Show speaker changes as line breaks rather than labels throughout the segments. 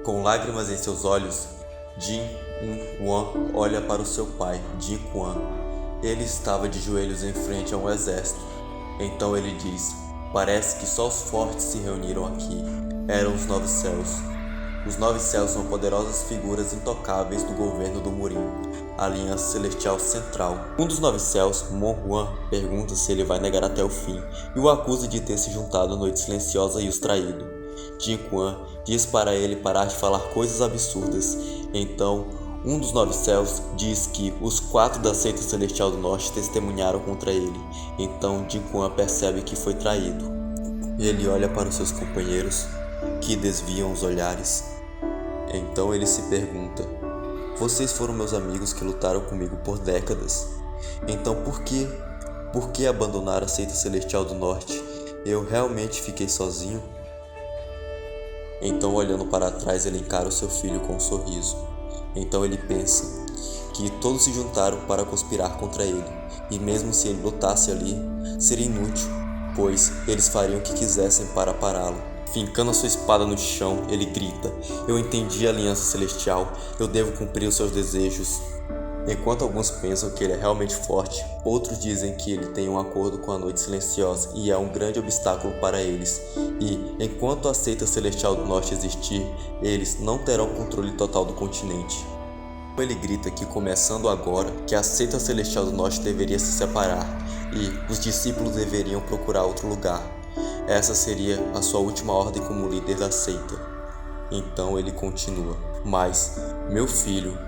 Com lágrimas em seus olhos, Jin Wan olha para o seu pai, Jin Quan. Ele estava de joelhos em frente a um exército. Então ele diz: parece que só os fortes se reuniram aqui. Eram os Nove Céus. Os Nove Céus são poderosas figuras intocáveis do governo do Murim, a Aliança Celestial Central. Um dos Nove Céus, Mon Huan, pergunta se ele vai negar até o fim e o acusa de ter se juntado à Noite Silenciosa e os traído. Jin Quan diz para ele parar de falar coisas absurdas. Então, um dos Nove Céus diz que os 4 da Seita Celestial do Norte testemunharam contra ele. Então Jin Quan percebe que foi traído. Ele olha para os seus companheiros, que desviam os olhares. Então ele se pergunta: vocês foram meus amigos que lutaram comigo por décadas. Então por que abandonar a Seita Celestial do Norte? Eu realmente fiquei sozinho? Então, olhando para trás, ele encara o seu filho com um sorriso. Então ele pensa que todos se juntaram para conspirar contra ele, e mesmo se ele lutasse ali, seria inútil, pois eles fariam o que quisessem para pará-lo. Fincando a sua espada no chão, ele grita: eu entendi a Aliança Celestial, eu devo cumprir os seus desejos. Enquanto alguns pensam que ele é realmente forte, outros dizem que ele tem um acordo com a Noite Silenciosa e é um grande obstáculo para eles. E, enquanto a Seita Celestial do Norte existir, eles não terão controle total do continente. Ele grita que, começando agora, que a Seita Celestial do Norte deveria se separar e os discípulos deveriam procurar outro lugar. Essa seria a sua última ordem como líder da seita. Então ele continua: mas, meu filho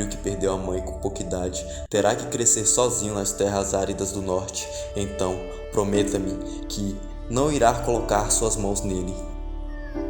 que perdeu a mãe com pouca idade, terá que crescer sozinho nas terras áridas do norte. Então, prometa-me que não irá colocar suas mãos nele.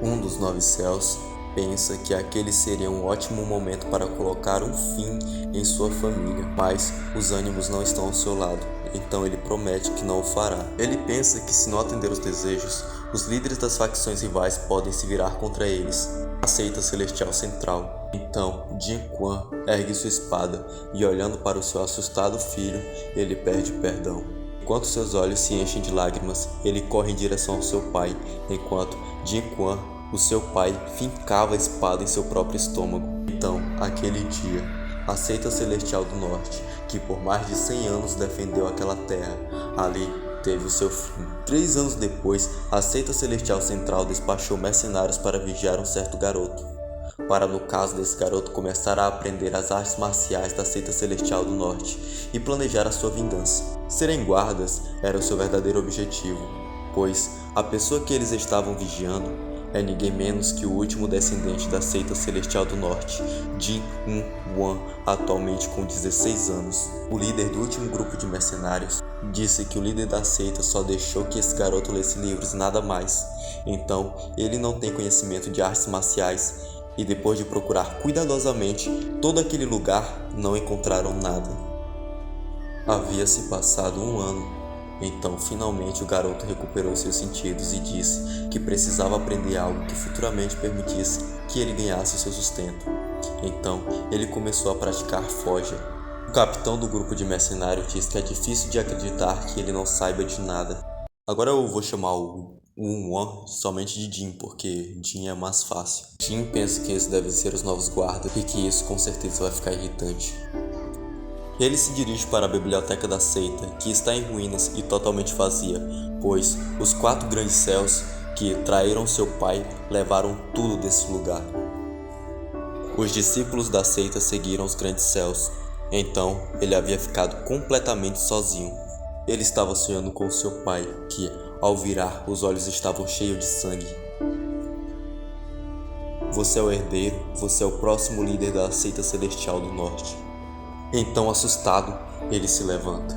Um dos Nove Céus pensa que aquele seria um ótimo momento para colocar um fim em sua família, mas os ânimos não estão ao seu lado, então ele promete que não o fará. Ele pensa que, se não atender os desejos, os líderes das facções rivais podem se virar contra eles, a Seita Celestial Central. Então, Jin Quan ergue sua espada e, olhando para o seu assustado filho, ele pede perdão. Enquanto seus olhos se enchem de lágrimas, ele corre em direção ao seu pai, enquanto Jin Quan, o seu pai, fincava a espada em seu próprio estômago. Então, aquele dia, a Seita Celestial do Norte, que por mais de 100 anos defendeu aquela terra, ali teve o seu fim. 3 anos depois, a Seita Celestial Central despachou mercenários para vigiar um certo garoto, para, no caso desse garoto, começar a aprender as artes marciais da Seita Celestial do Norte e planejar a sua vingança. Serem guardas era o seu verdadeiro objetivo, pois a pessoa que eles estavam vigiando é ninguém menos que o último descendente da Seita Celestial do Norte, Jin Wan, atualmente com 16 anos. O líder do último grupo de mercenários disse que o líder da seita só deixou que esse garoto lesse livros e nada mais. Então, ele não tem conhecimento de artes marciais e, depois de procurar cuidadosamente todo aquele lugar, não encontraram nada. Havia se passado 1 ano. Então, finalmente, o garoto recuperou seus sentidos e disse que precisava aprender algo que futuramente permitisse que ele ganhasse o seu sustento. Então, ele começou a praticar forja. O capitão do grupo de mercenários diz que é difícil de acreditar que ele não saiba de nada. Agora eu vou chamar o Wan somente de Jin, porque Jin é mais fácil. Jin pensa que esses devem ser os novos guardas e que isso com certeza vai ficar irritante. Ele se dirige para a biblioteca da seita, que está em ruínas e totalmente vazia, pois os 4 grandes céus que traíram seu pai levaram tudo desse lugar. Os discípulos da seita seguiram os grandes céus, então ele havia ficado completamente sozinho. Ele estava sonhando com seu pai, que, ao virar, os olhos estavam cheios de sangue. Você é o herdeiro, você é o próximo líder da Seita Celestial do Norte. Então, assustado, ele se levanta.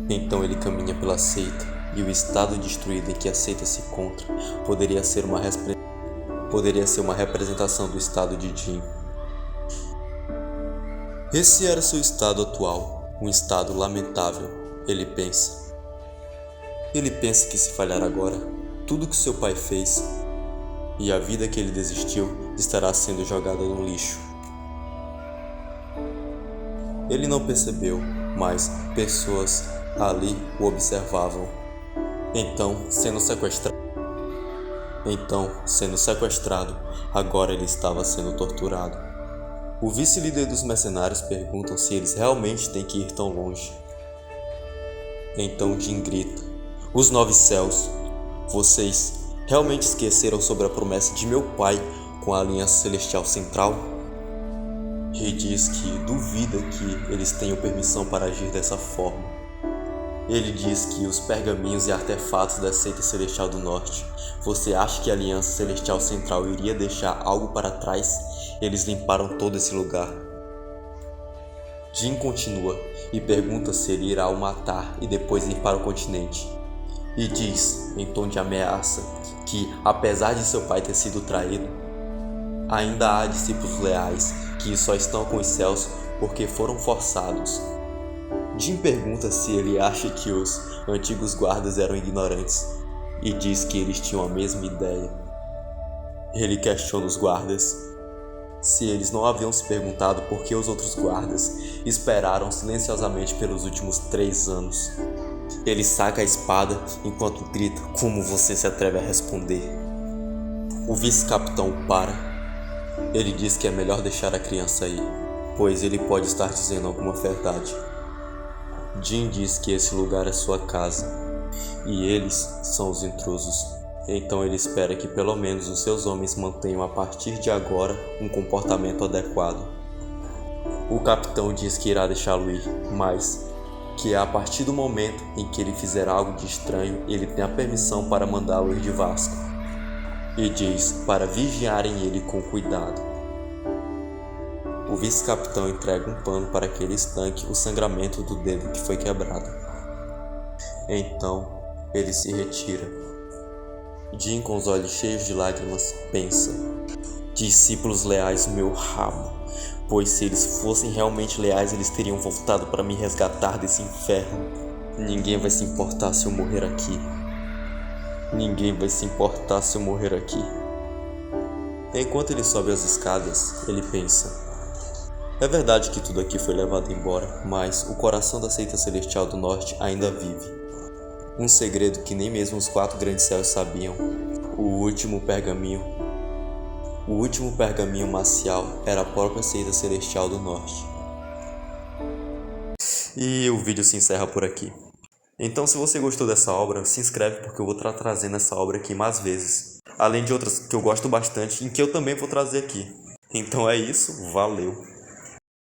Então ele caminha pela seita, e o estado destruído em que a seita se encontra poderia ser uma representação do estado de Jin. Esse era seu estado atual, um estado lamentável, ele pensa. Ele pensa que, se falhar agora, tudo que seu pai fez e a vida que ele desistiu estará sendo jogada no lixo. Ele não percebeu, mas pessoas ali o observavam. Então, sendo sequestrado, Então, sendo sequestrado, agora ele estava sendo torturado. O vice-líder dos mercenários pergunta se eles realmente têm que ir tão longe. Então Jin grita: "Os 9 céus! Vocês realmente esqueceram sobre a promessa de meu pai com a Aliança Celestial Central?" Rei diz que duvida que eles tenham permissão para agir dessa forma. Ele diz que os pergaminhos e artefatos da Seita Celestial do Norte. Você acha que a Aliança Celestial Central iria deixar algo para trás? Eles limparam todo esse lugar. Jin continua e pergunta se ele irá o matar e depois ir para o continente. E diz, em tom de ameaça, que apesar de seu pai ter sido traído, ainda há discípulos leais que só estão com os céus porque foram forçados. Jin pergunta se ele acha que os antigos guardas eram ignorantes e diz que eles tinham a mesma ideia. Ele questiona os guardas se eles não haviam se perguntado por que os outros guardas esperaram silenciosamente pelos últimos 3 anos. Ele saca a espada enquanto grita: "Como você se atreve a responder?" O vice-capitão para. Ele diz que é melhor deixar a criança ir, pois ele pode estar dizendo alguma verdade. Jin diz que esse lugar é sua casa, e eles são os intrusos. Então ele espera que pelo menos os seus homens mantenham a partir de agora um comportamento adequado. O capitão diz que irá deixá-lo ir, mas que a partir do momento em que ele fizer algo de estranho, ele tem a permissão para mandá-lo ir de Vasco. E diz para vigiarem ele com cuidado. O vice-capitão entrega um pano para que ele estanque o sangramento do dedo que foi quebrado. Então, ele se retira. Jin, com os olhos cheios de lágrimas, pensa: "Discípulos leais, o meu rabo, pois se eles fossem realmente leais, eles teriam voltado para me resgatar desse inferno. Ninguém vai se importar se eu morrer aqui. Ninguém vai se importar se eu morrer aqui." Enquanto ele sobe as escadas, ele pensa: é verdade que tudo aqui foi levado embora, mas o coração da Seita Celestial do Norte ainda vive. Um segredo que nem mesmo os 4 grandes céus sabiam. O último pergaminho marcial era a própria Seita Celestial do Norte. E o vídeo se encerra por aqui. Então, se você gostou dessa obra, se inscreve porque eu vou estar trazendo essa obra aqui mais vezes. Além de outras que eu gosto bastante e que eu também vou trazer aqui. Então é isso, valeu!